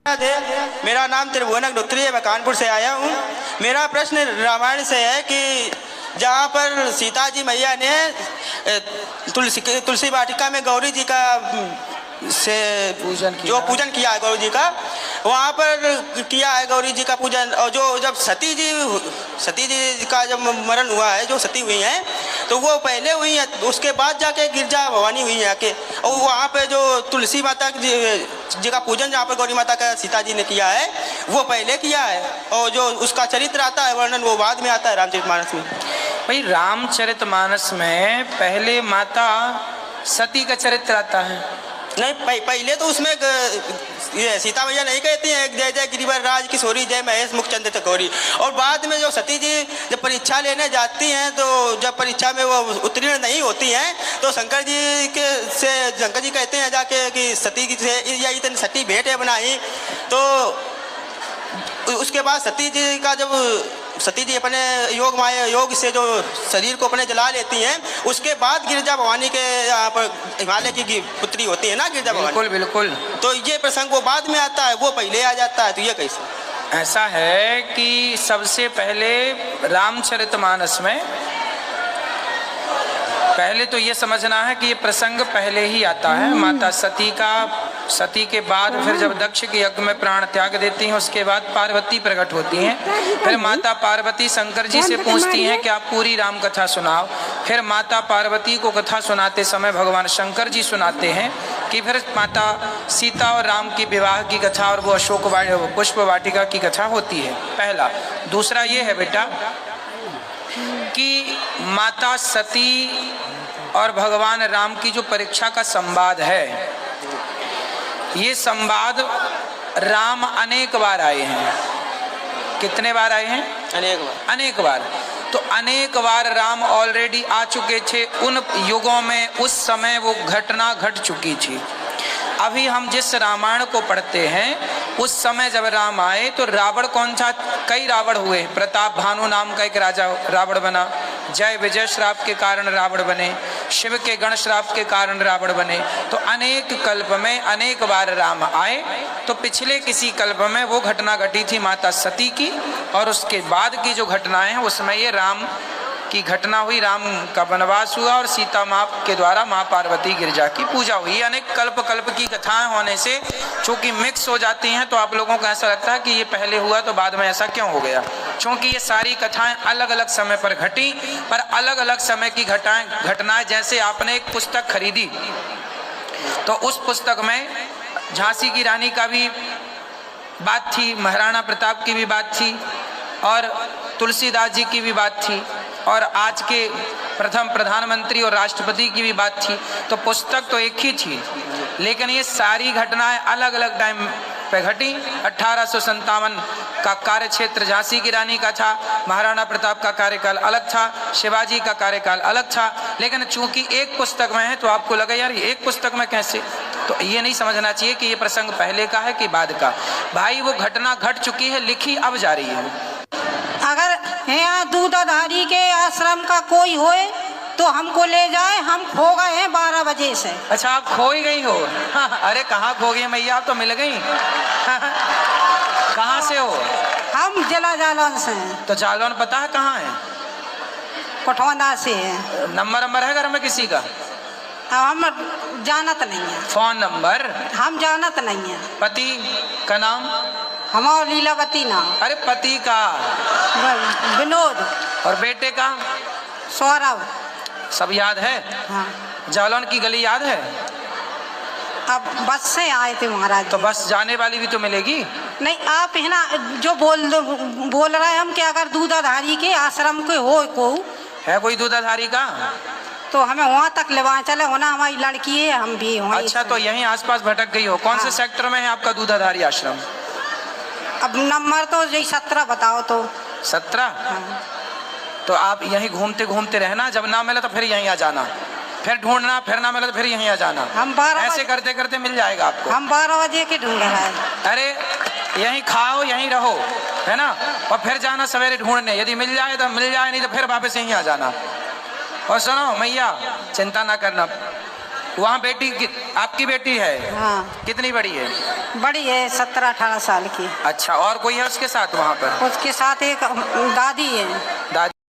मेरा नाम त्रिभुवन अग्निहोत्री है, मैं कानपुर से आया हूँ। मेरा प्रश्न रामायण से है कि जहाँ पर सीता जी मैया ने तुलसी वाटिका में गौरी जी का से पूजन किया है, गौरी जी का वहाँ पर किया है गौरी जी का पूजन। और जो जब सती जी का जब मरण हुआ है, जो सती हुई हैं, तो वो पहले हुई है, उसके बाद जाके गिरजा भवानी हुई है आके। और वहाँ पे जो तुलसी माता जी का पूजन जहाँ पर गौरी माता का सीता जी ने किया है, वो पहले किया है, और जो उसका चरित्र आता है वर्णन, वो बाद में आता है रामचरितमानस में। भाई रामचरितमानस में पहले माता सती का चरित्र आता है। नहीं, पहले तो उसमें ये सीता मैया नहीं कहती हैं जय जय गिरिवर राज किशोरी जय महेश मुखचंद्र चकोरी। और बाद में जो सती जी जब परीक्षा लेने जाती हैं, तो जब परीक्षा में वो उत्तीर्ण नहीं होती हैं, तो शंकर जी कहते हैं जाके कि सती जी से या इतनी सती भेंट है बनाई। तो उसके बाद सती जी का जब सती जी अपने योग से जो शरीर को अपने जला लेती हैं, उसके बाद गिरजा भवानी के यहाँ पर हिमालय की पुत्री होती है ना गिरजा भवानी। बिल्कुल बिल्कुल। तो ये प्रसंग वो बाद में आता है, वो पहले आ जाता है, तो ये कैसे? ऐसा है कि सबसे पहले रामचरितमानस में पहले तो ये समझना है कि ये प्रसंग पहले ही आता है। माता सती के बाद फिर जब दक्ष के यज्ञ में प्राण त्याग देती हैं, उसके बाद पार्वती प्रकट होती हैं। फिर माता पार्वती शंकर जी से पूछती हैं कि आप पूरी राम कथा सुनाओ। फिर माता पार्वती को कथा सुनाते समय भगवान शंकर जी सुनाते हैं कि फिर माता सीता और राम की विवाह की कथा और वो अशोक पुष्प वाटिका की कथा होती है, पहला। दूसरा ये है बेटा कि माता सती और भगवान राम की जो परीक्षा का संवाद है, ये संवाद राम अनेक बार आए हैं। कितने बार आए हैं? अनेक बार। तो अनेक बार राम ऑलरेडी आ चुके थे उन युगों में, उस समय वो घटना घट चुकी थी। अभी हम जिस रामायण को पढ़ते हैं, उस समय जब राम आए तो रावण कौन था? कई रावण हुए। प्रताप भानु नाम का एक राजा रावण बना, जय विजय श्राप के कारण रावण बने, शिव के गण श्राप के कारण रावण बने। तो अनेक कल्प में अनेक बार राम आए। तो पिछले किसी कल्प में वो घटना घटी थी माता सती की, और उसके बाद की जो घटनाएं हैं उसमें ये राम की घटना हुई। राम का वनवास हुआ और सीता माँ के द्वारा माँ पार्वती गिरजा की पूजा हुई। अनेक कल्प की कथाएं होने से चूंकि मिक्स हो जाती हैं, तो आप लोगों को ऐसा लगता है कि ये पहले हुआ तो बाद में ऐसा क्यों हो गया। क्योंकि ये सारी कथाएं अलग अलग समय पर घटी, पर अलग अलग समय की घटनाएं। जैसे आपने एक पुस्तक खरीदी, तो उस पुस्तक में झांसी की रानी का भी बात थी, महाराणा प्रताप की भी बात थी, और तुलसीदास जी की भी बात थी, और आज के प्रथम प्रधानमंत्री और राष्ट्रपति की भी बात थी। तो पुस्तक तो एक ही थी, लेकिन ये सारी घटनाएं अलग अलग टाइम पे घटी। 1857 का कार्य क्षेत्र झांसी की रानी का था, महाराणा प्रताप का कार्यकाल अलग था, शिवाजी का कार्यकाल अलग था। लेकिन चूंकि एक पुस्तक में है, तो आपको लगा यार ये एक पुस्तक में कैसे? तो ये नहीं समझना चाहिए कि ये प्रसंग पहले का है कि बाद का। भाई वो घटना घट चुकी है, लिखी अब जा रही है। अगर यहाँ दूधाधारी के आश्रम का कोई होए तो हमको ले जाए, हम खो गए हैं 12 बजे से। अच्छा, आप खो ही गई हो? अरे कहाँ खो गई मैया, आप तो मिल गई। कहाँ से हो? हम जिला जालौन से हैं। तो जालौन पता है कहाँ है? कोठवाना से है। नंबर है घर में किसी का? हम जानत नहीं है। Phone number? हम जानत नहीं है। पति का नाम? हमारा लीलावती नाम। अरे पति का? विनोद। और बेटे का? सौरभ। सब याद है? हाँ। जालौन की गली याद है? अब बस से आए थे महाराज। तो बस जाने वाली भी तो मिलेगी। नहीं, आप है ना जो बोल रहे हैं हम कि अगर दूधाधारी के आश्रम के हो को है कोई दूधाधारी का, तो हमें वहाँ तक ले चले होना, हमारी लड़की है, हम भी वहाँ। अच्छा, तो यहीं आसपास भटक गई हो। कौन से सेक्टर में है आपका दूधाधारी आश्रम? अब नंबर तो यही 17 बताओ तो। 17? हाँ। तो आप यहीं घूमते घूमते रहना, जब ना मिले तो फिर यहीं आ जाना, फिर ढूंढना, फिर ना मिले तो फिर यहीं आ जाना। हम 12 ऐसे करते करते मिल जाएगा आपको। हम 12 बजे के ढूंढ रहे हैं। अरे यहीं खाओ, यहीं रहो, है ना, और फिर जाना सवेरे ढूंढने। यदि मिल जाए तो मिल जाए, नहीं तो फिर वापस यहीं आ जाना। और सुनो मैया, चिंता ना करना, वहाँ बेटी आपकी बेटी है? हाँ। कितनी बड़ी है? बड़ी है, 17-18 साल की। अच्छा, और कोई है उसके साथ वहाँ पर? उसके साथ एक दादी है। दादी